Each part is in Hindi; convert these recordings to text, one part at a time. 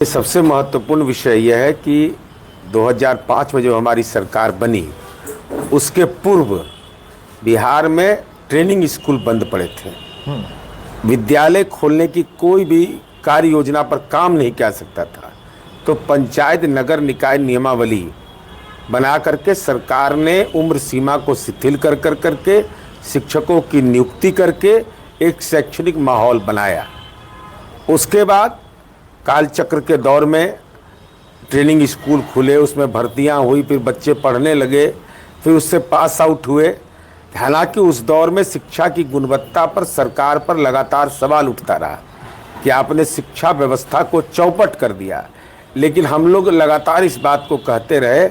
सबसे महत्वपूर्ण विषय यह है कि 2005 में जो हमारी सरकार बनी उसके पूर्व बिहार में ट्रेनिंग स्कूल बंद पड़े थे। विद्यालय खोलने की कोई भी कार्य योजना पर काम नहीं किया सकता था। तो पंचायत नगर निकाय नियमावली बना करके सरकार ने उम्र सीमा को शिथिल कर करके शिक्षकों की नियुक्ति करके एक शैक्षणिक माहौल बनाया। उसके बाद कालचक्र के दौर में ट्रेनिंग स्कूल खुले, उसमें भर्तियां हुई, फिर बच्चे पढ़ने लगे, फिर उससे पास आउट हुए। हालांकि उस दौर में शिक्षा की गुणवत्ता पर सरकार पर लगातार सवाल उठता रहा कि आपने शिक्षा व्यवस्था को चौपट कर दिया। लेकिन हम लोग लगातार इस बात को कहते रहे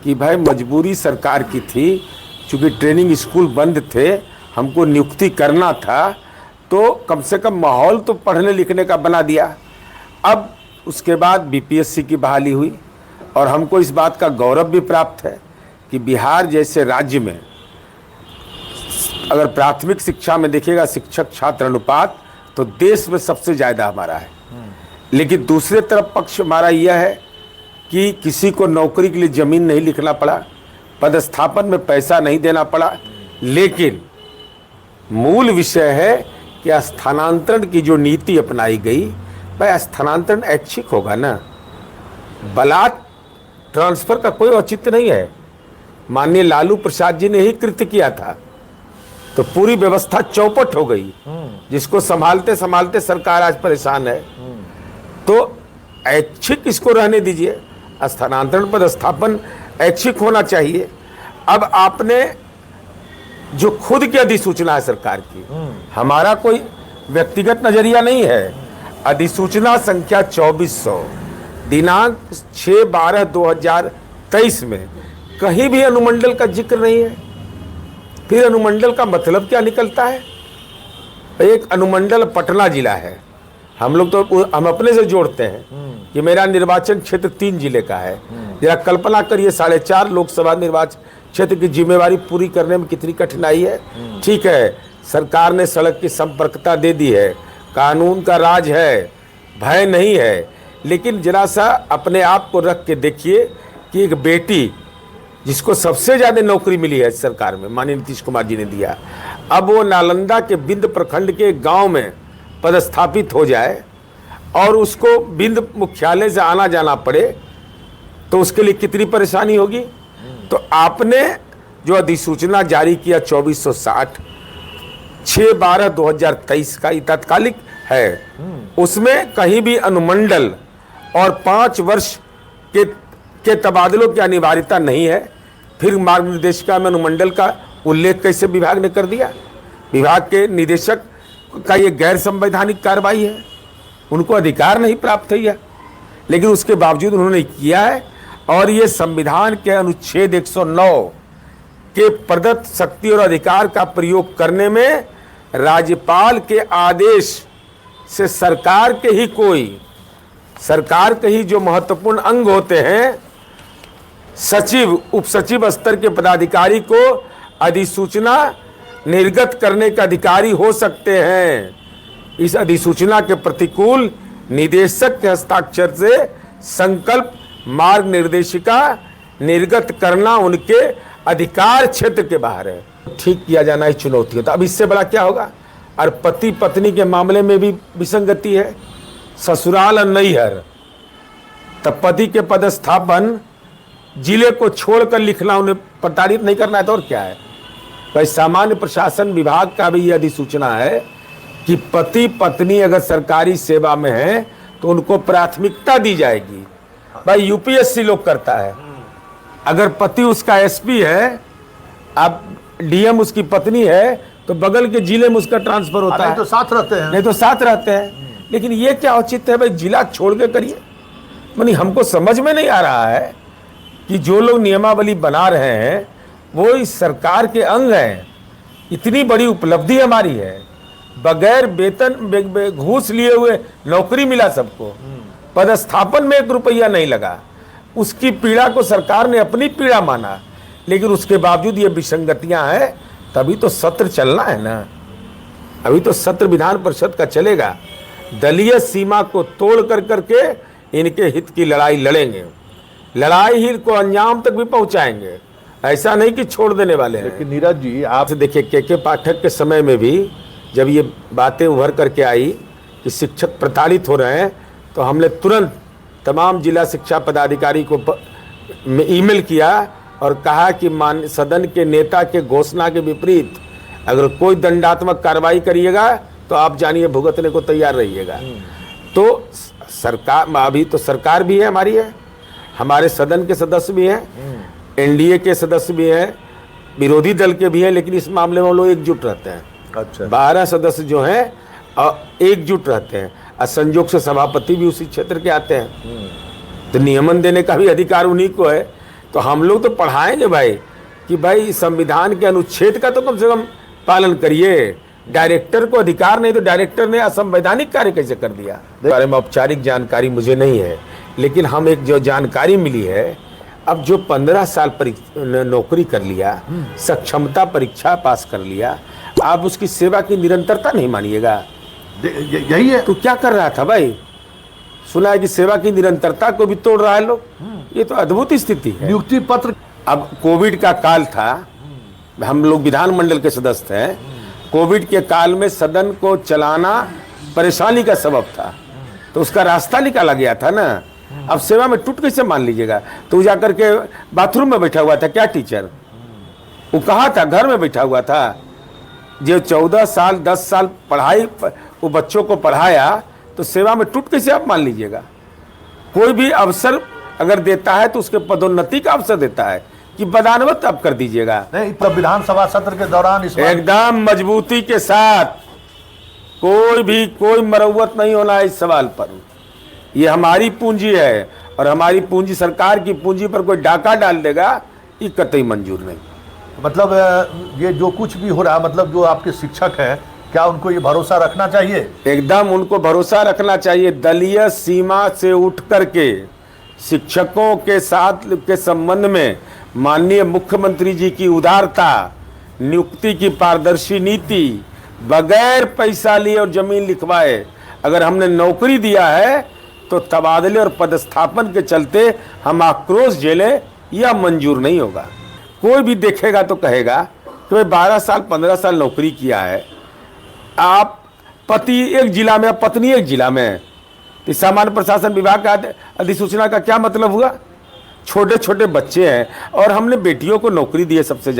कि भाई मजबूरी सरकार की थी, चूँकि ट्रेनिंग स्कूल बंद थे, हमको नियुक्ति करना था, तो कम से कम माहौल तो पढ़ने लिखने का बना दिया। अब उसके बाद बीपीएससी की बहाली हुई और हमको इस बात का गौरव भी प्राप्त है कि बिहार जैसे राज्य में अगर प्राथमिक शिक्षा में देखिएगा शिक्षक छात्र अनुपात तो देश में सबसे ज़्यादा हमारा है। लेकिन दूसरे तरफ पक्ष हमारा यह है कि किसी को नौकरी के लिए ज़मीन नहीं लिखना पड़ा, पदस्थापन में पैसा नहीं देना पड़ा। लेकिन मूल विषय है कि स्थानांतरण की जो नीति अपनाई गई, भाई स्थानांतरण ऐच्छिक होगा ना, बलात् ट्रांसफर का कोई औचित्य नहीं है। माननीय लालू प्रसाद जी ने ही कृत्य किया था, तो पूरी व्यवस्था चौपट हो गई, जिसको संभालते संभालते सरकार आज परेशान है। तो ऐच्छिक इसको रहने दीजिए, स्थानांतरण पदस्थापन ऐच्छिक होना चाहिए। अब आपने जो खुद की अधिसूचना है सरकार की, हमारा कोई व्यक्तिगत नजरिया नहीं है, अधिसूचना संख्या 2400 दिनांक 6/12/2023 में कहीं भी अनुमंडल का जिक्र नहीं है। फिर अनुमंडल का मतलब क्या निकलता है? एक अनुमंडल पटना जिला है, हम लोग तो हम अपने से जोड़ते हैं कि मेरा निर्वाचन क्षेत्र 3 जिले का है। जरा कल्पना करिए 4.5 लोकसभा निर्वाचन क्षेत्र की जिम्मेवारी पूरी करने में कितनी कठिनाई है। ठीक है, सरकार ने सड़क की संपर्कता दे दी है, कानून का राज है, भय नहीं है, लेकिन जरा सा अपने आप को रख के देखिए कि एक बेटी जिसको सबसे ज़्यादा नौकरी मिली है सरकार में, माननीय नीतीश कुमार जी ने दिया, अब वो नालंदा के बिंद प्रखंड के गांव में पदस्थापित हो जाए और उसको बिंद मुख्यालय से आना जाना पड़े, तो उसके लिए कितनी परेशानी होगी। तो आपने जो अधिसूचना जारी किया 2460 6/12/2023 का, ये तात्कालिक है, उसमें कहीं भी अनुमंडल और 5 वर्ष के तबादलों की अनिवार्यता नहीं है। फिर मार्ग निर्देशिका में अनुमंडल का उल्लेख कैसे विभाग ने कर दिया? विभाग के निदेशक का ये गैर संवैधानिक कार्रवाई है, उनको अधिकार नहीं प्राप्त है यह, लेकिन उसके बावजूद उन्होंने किया है। और ये संविधान के अनुच्छेद 109 के प्रदत्त शक्ति और अधिकार का प्रयोग करने में राज्यपाल के आदेश से सरकार के ही जो महत्वपूर्ण अंग होते हैं, सचिव उप सचिव स्तर के पदाधिकारी को अधिसूचना निर्गत करने के अधिकारी हो सकते हैं। इस अधिसूचना के प्रतिकूल निदेशक के हस्ताक्षर से संकल्प मार्ग निर्देशिका निर्गत करना उनके अधिकार क्षेत्र के बाहर है। ठीक किया जाना ही चुनौती होता। अब इससे बड़ा क्या होगा? और पति पत्नी के मामले में भी विसंगति है, ससुराल और नैहर। तब पति के पदस्थापन जिले को छोड़कर लिखना, उन्हें प्रताड़ित नहीं करना है, तो और क्या है? भाई सामान्य प्रशासन विभाग का भी यह अधिसूचना है कि पति पत्नी अगर सरकारी सेवा में है तो उनको प्राथमिकता दी जाएगी। भाई यूपीएससी लोग करता है, अगर पति उसका एसपी है, अब डीएम उसकी पत्नी है, तो बगल के जिले में उसका ट्रांसफर होता है, तो साथ रहते हैं, नहीं तो साथ रहते हैं। लेकिन ये क्या औचित्य है भाई, जिला छोड़ के करिए? मानी हमको समझ में नहीं आ रहा है कि जो लोग नियमावली बना रहे हैं वो इस सरकार के अंग हैं। इतनी बड़ी उपलब्धि हमारी है, बगैर वेतन घूस लिए हुए नौकरी मिला सबको, पदस्थापन में 1 रुपया नहीं लगा। उसकी पीड़ा को सरकार ने अपनी पीड़ा माना, लेकिन उसके बावजूद ये विसंगतियां हैं। तभी तो सत्र चलना है ना, अभी तो सत्र विधान परिषद का चलेगा। दलीय सीमा को तोड़ कर करके इनके हित की लड़ाई लड़ेंगे, लड़ाई ही को अंजाम तक भी पहुंचाएंगे, ऐसा नहीं कि छोड़ देने वाले हैं। लेकिन नीरज जी आप देखिए के पाठक के समय में भी जब ये बातें उभर करके आई कि शिक्षक प्रताड़ित हो रहे हैं, तो हमने तुरंत तमाम जिला शिक्षा पदाधिकारी को ईमेल किया और कहा कि सदन के नेता के घोषणा के विपरीत अगर कोई दंडात्मक कार्रवाई करिएगा तो आप जानिए भुगतने को तैयार रहिएगा। तो सरकार, अभी तो सरकार भी है हमारी है, हमारे सदन के सदस्य भी हैं, एनडीए के सदस्य भी हैं, विरोधी दल के भी हैं, लेकिन इस मामले में लोग एकजुट रहते हैं। अच्छा, 12 सदस्य जो हैं एकजुट रहते हैं, और संयोग से सभापति भी उसी क्षेत्र के आते हैं, तो नियमन देने का भी अधिकार उन्हीं को है। तो हम लोग तो पढ़ाएंगे भाई कि भाई संविधान के अनुच्छेद का तो कम से कम पालन करिए। डायरेक्टर को अधिकार नहीं, तो डायरेक्टर ने असंवैधानिक कार्य कैसे कर दिया? बारे में औपचारिक जानकारी मुझे नहीं है, लेकिन हम एक जो जानकारी मिली है, अब जो 15 साल नौकरी कर लिया, सक्षमता परीक्षा पास कर लिया, आप उसकी सेवा की निरंतरता नहीं मानिएगा। यही है तो क्या कर रहा था भाई? सुना है कि सेवा की निरंतरता को भी तोड़ रहा है लोग। ये तो अद्भुत स्थिति है। नियुक्ति पत्र, अब कोविड का काल था, हम लोग विधानमंडल के सदस्य हैं, कोविड के काल में सदन को चलाना परेशानी का सबब था, तो उसका रास्ता निकाला गया था ना। अब सेवा में टूट कैसे मान लीजिएगा? तो जाकर के बाथरूम में बैठा हुआ था क्या टीचर? वो कहाँ था? घर में बैठा हुआ था। जो 14 साल 10 साल पढ़ाई वो बच्चों को पढ़ाया, तो सेवा में टूट कैसे आप मान लीजिएगा? कोई भी अवसर अगर देता है तो उसके पदोन्नति का अवसर देता है कि पदान्नत आप कर दीजिएगा। नहीं, तब विधानसभा सत्र के दौरान इस एकदम मजबूती के साथ, कोई मरम्मत नहीं होना इस सवाल पर। ये हमारी पूंजी है, और हमारी पूंजी, सरकार की पूंजी पर कोई डाका डाल देगा, ये कतई मंजूर नहीं। मतलब ये जो कुछ भी हो रहा, मतलब जो आपके शिक्षक हैं, क्या उनको ये भरोसा रखना चाहिए? एकदम उनको भरोसा रखना चाहिए। दलीय सीमा से उठ करके शिक्षकों के साथ के संबंध में माननीय मुख्यमंत्री जी की उदारता, नियुक्ति की पारदर्शी नीति, बगैर पैसा लिए और जमीन लिखवाए अगर हमने नौकरी दिया है, तो तबादले और पदस्थापन के चलते हम आक्रोश झेलें, यह मंजूर नहीं होगा। कोई भी देखेगा तो कहेगा कि भाई 12 साल 15 साल नौकरी किया है, आप पति एक जिला में, पत्नी एक जिला में, तो सामान्य प्रशासन विभाग का अधिसूचना का क्या मतलब हुआ? छोटे छोटे बच्चे हैं, और हमने बेटियों को नौकरी दी है। सबसे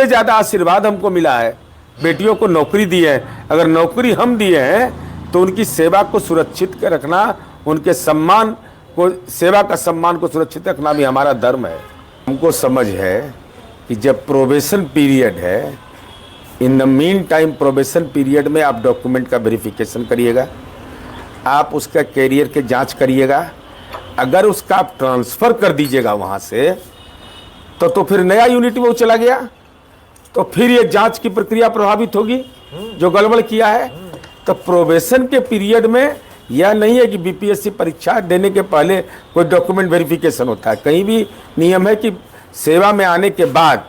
ज़्यादा आशीर्वाद हमको मिला है, बेटियों को नौकरी दी है। अगर नौकरी हम दिए हैं तो उनकी सेवा को सुरक्षित कर रखना, उनके सम्मान को, सेवा का सम्मान को सुरक्षित रखना भी हमारा धर्म है। हमको समझ है कि जब प्रोबेशन पीरियड है, in the mean time probation period में आप डॉक्यूमेंट का वेरिफिकेशन करिएगा, आप उसका कैरियर के जांच करिएगा। अगर उसका आप ट्रांसफ़र कर दीजिएगा वहाँ से, तो फिर नया यूनिट में वो चला गया, तो फिर ये जांच की प्रक्रिया प्रभावित होगी जो गड़बड़ किया है। तो प्रोबेशन के पीरियड में यह नहीं है कि बीपीएससी परीक्षा देने के पहले कोई डॉक्यूमेंट वेरिफिकेशन होता है। कहीं भी नियम है कि सेवा में आने के बाद,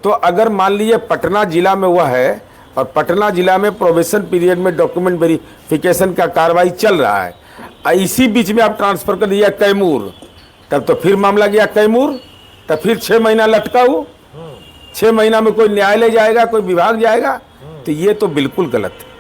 तो अगर मान लीजिए पटना जिला में वह है और पटना जिला में प्रोबेशन पीरियड में डॉक्यूमेंट वेरिफिकेशन का कार्रवाई चल रहा है, इसी बीच में आप ट्रांसफ़र कर दिया कैमूर, तब तो फिर मामला गया कैमूर, तब फिर 6 महीना लटका हो, 6 महीना में कोई न्यायालय जाएगा, कोई विभाग जाएगा, तो ये तो बिल्कुल गलत है।